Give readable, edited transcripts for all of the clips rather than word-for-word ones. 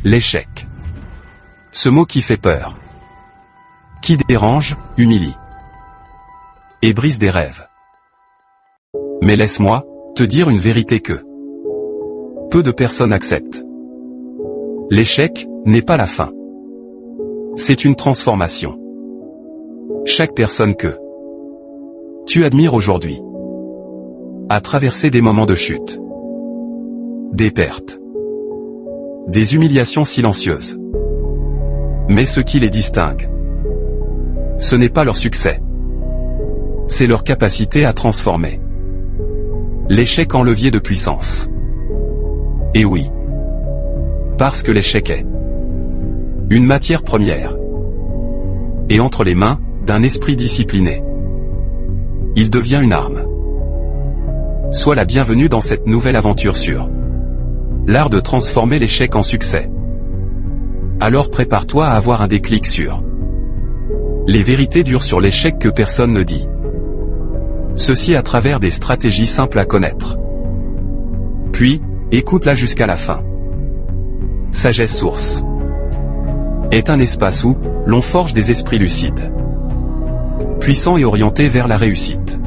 L'échec. Ce mot qui fait peur. Qui dérange, humilie. Et brise des rêves. Mais laisse-moi te dire une vérité que peu de personnes acceptent. L'échec n'est pas la fin. C'est une transformation. Chaque personne que tu admires aujourd'hui a traversé des moments de chute, des pertes, des humiliations silencieuses. Mais ce qui les distingue, ce n'est pas leur succès, c'est leur capacité à transformer l'échec en levier de puissance. Et oui, parce que l'échec est une matière première, et entre les mains d'un esprit discipliné, il devient une arme. Sois la bienvenue dans cette nouvelle aventure sur l'art de transformer l'échec en succès. Alors prépare-toi à avoir un déclic sur les vérités dures sur l'échec que personne ne dit. Ceci à travers des stratégies simples à connaître. Puis, écoute-la jusqu'à la fin. Sagesse Source est un espace où l'on forge des esprits lucides, puissants et orientés vers la réussite.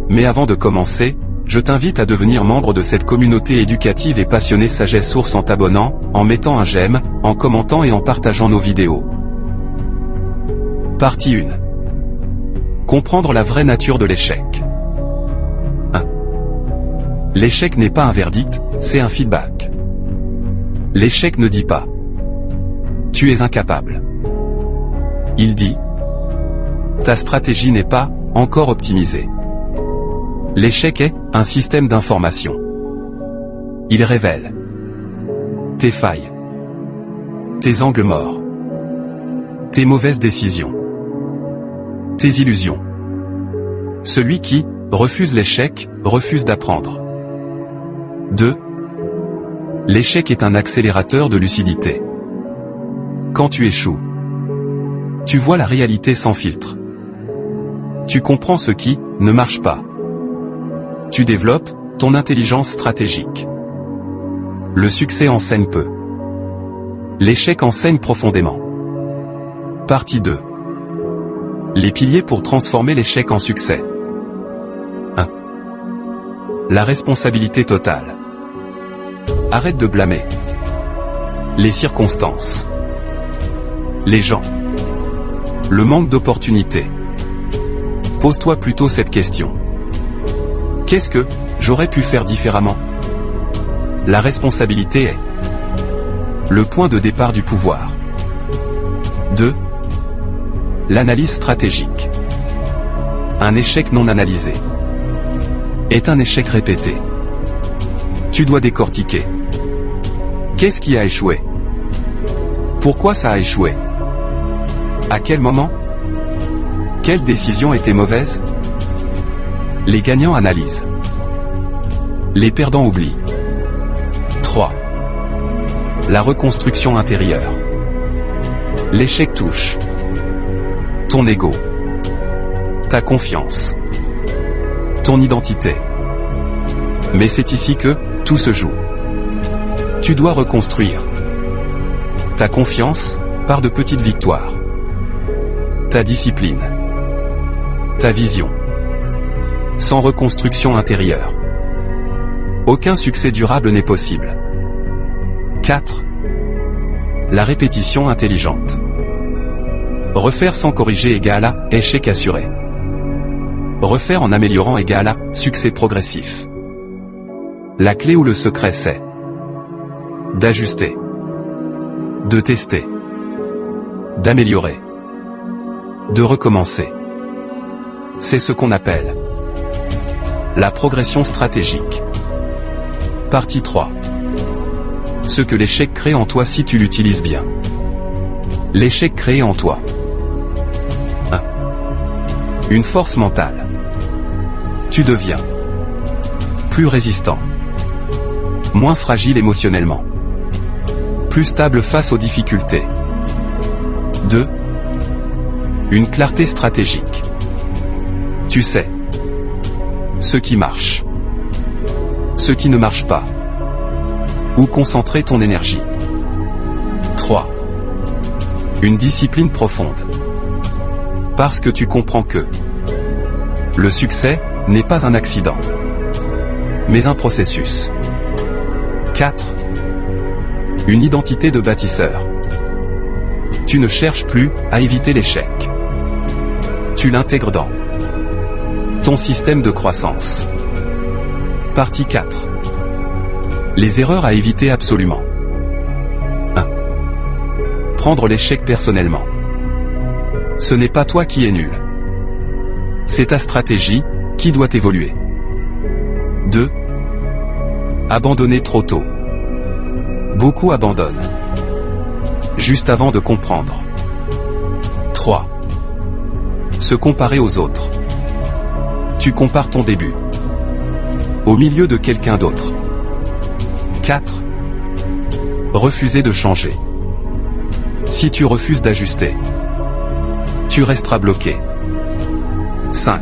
Mais avant de commencer, je t'invite à devenir membre de cette communauté éducative et passionnée Sagesse Source en t'abonnant, en mettant un j'aime, en commentant et en partageant nos vidéos. Partie 1. Comprendre la vraie nature de l'échec. 1. L'échec n'est pas un verdict, c'est un feedback. L'échec ne dit pas « Tu es incapable ». Il dit « Ta stratégie n'est pas encore optimisée ». L'échec est un système d'information. Il révèle tes failles, tes angles morts, tes mauvaises décisions, tes illusions. Celui qui refuse l'échec, refuse d'apprendre. 2. L'échec est un accélérateur de lucidité. Quand tu échoues, tu vois la réalité sans filtre. Tu comprends ce qui ne marche pas. Tu développes ton intelligence stratégique. Le succès enseigne peu. L'échec enseigne profondément. Partie 2. Les piliers pour transformer l'échec en succès. 1. La responsabilité totale. Arrête de blâmer les circonstances, les gens, le manque d'opportunités. Pose-toi plutôt cette question. Qu'est-ce que j'aurais pu faire différemment? La responsabilité est le point de départ du pouvoir. 2. L'analyse stratégique. Un échec non analysé est un échec répété. Tu dois décortiquer. Qu'est-ce qui a échoué? Pourquoi ça a échoué? À quel moment? Quelle décision était mauvaise? Les gagnants analysent. Les perdants oublient. 3. La reconstruction intérieure. L'échec touche ton ego, ta confiance, ton identité. Mais c'est ici que tout se joue. Tu dois reconstruire ta confiance par de petites victoires, ta discipline, ta vision. Sans reconstruction intérieure, aucun succès durable n'est possible. 4. La répétition intelligente. Refaire sans corriger égale à échec assuré. Refaire en améliorant égale à succès progressif. La clé ou le secret c'est d'ajuster, de tester, d'améliorer, de recommencer. C'est ce qu'on appelle la progression stratégique. Partie 3. Ce que l'échec crée en toi si tu l'utilises bien. L'échec créé en toi. 1. Une force mentale. Tu deviens plus résistant, moins fragile émotionnellement, plus stable face aux difficultés. 2. Une clarté stratégique. Tu sais ce qui marche, ce qui ne marche pas, où concentrer ton énergie. 3. Une discipline profonde. Parce que tu comprends que le succès n'est pas un accident, mais un processus. 4. Une identité de bâtisseur. Tu ne cherches plus à éviter l'échec. Tu l'intègres dans ton système de croissance. Partie 4. Les erreurs à éviter absolument. 1. Prendre l'échec personnellement. Ce n'est pas toi qui es nul. C'est ta stratégie qui doit évoluer. 2. Abandonner trop tôt. Beaucoup abandonnent juste avant de comprendre. 3. Se comparer aux autres. Tu compares ton début au milieu de quelqu'un d'autre. 4. Refuser de changer. Si tu refuses d'ajuster, tu resteras bloqué. 5.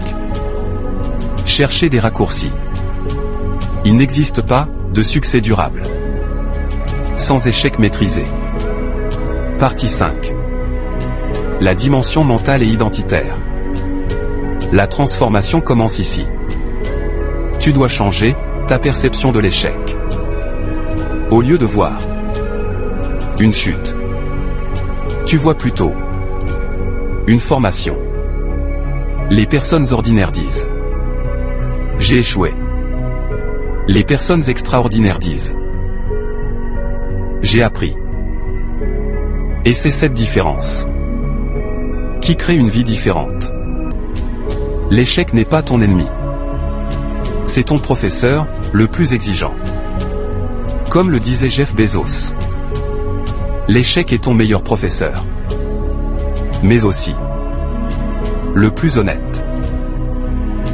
Chercher des raccourcis. Il n'existe pas de succès durable sans échec maîtrisé. Partie 5. La dimension mentale et identitaire. La transformation commence ici. Tu dois changer ta perception de l'échec. Au lieu de voir une chute, tu vois plutôt une formation. Les personnes ordinaires disent « J'ai échoué ». Les personnes extraordinaires disent « J'ai appris ». Et c'est cette différence qui crée une vie différente. L'échec n'est pas ton ennemi. C'est ton professeur, le plus exigeant. Comme le disait Jeff Bezos. L'échec est ton meilleur professeur. Mais aussi le plus honnête.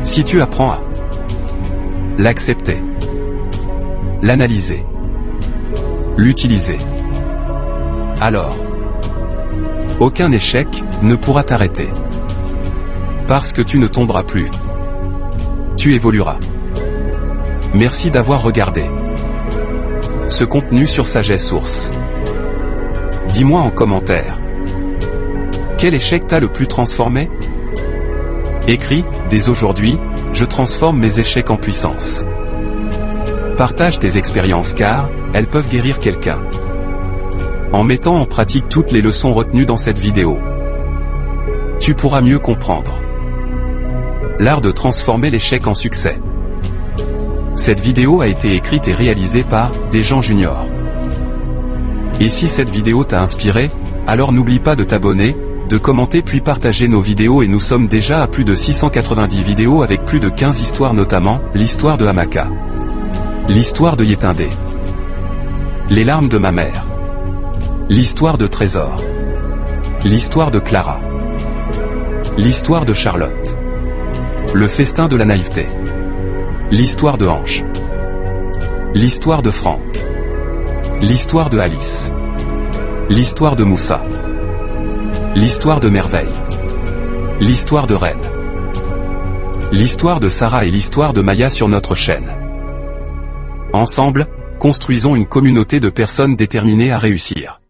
Si tu apprends à l'accepter, l'analyser, l'utiliser, alors aucun échec ne pourra t'arrêter. Parce que tu ne tomberas plus. Tu évolueras. Merci d'avoir regardé ce contenu sur Sagesse Source. Dis-moi en commentaire. Quel échec t'a le plus transformé? Écris, dès aujourd'hui, je transforme mes échecs en puissance. Partage tes expériences car elles peuvent guérir quelqu'un. En mettant en pratique toutes les leçons retenues dans cette vidéo, tu pourras mieux comprendre l'art de transformer l'échec en succès. Cette vidéo a été écrite et réalisée par Desjans Junior. Et si cette vidéo t'a inspiré, alors n'oublie pas de t'abonner, de commenter puis partager nos vidéos et nous sommes déjà à plus de 690 vidéos avec plus de 15 histoires notamment, l'histoire de Hamaka, l'histoire de Yétindé, les larmes de ma mère, l'histoire de Trésor, l'histoire de Clara, l'histoire de Charlotte, le festin de la naïveté, l'histoire de Hanche, l'histoire de Franck, l'histoire de Alice, l'histoire de Moussa, l'histoire de Merveille, l'histoire de Reine, l'histoire de Sarah et l'histoire de Maya sur notre chaîne. Ensemble, construisons une communauté de personnes déterminées à réussir.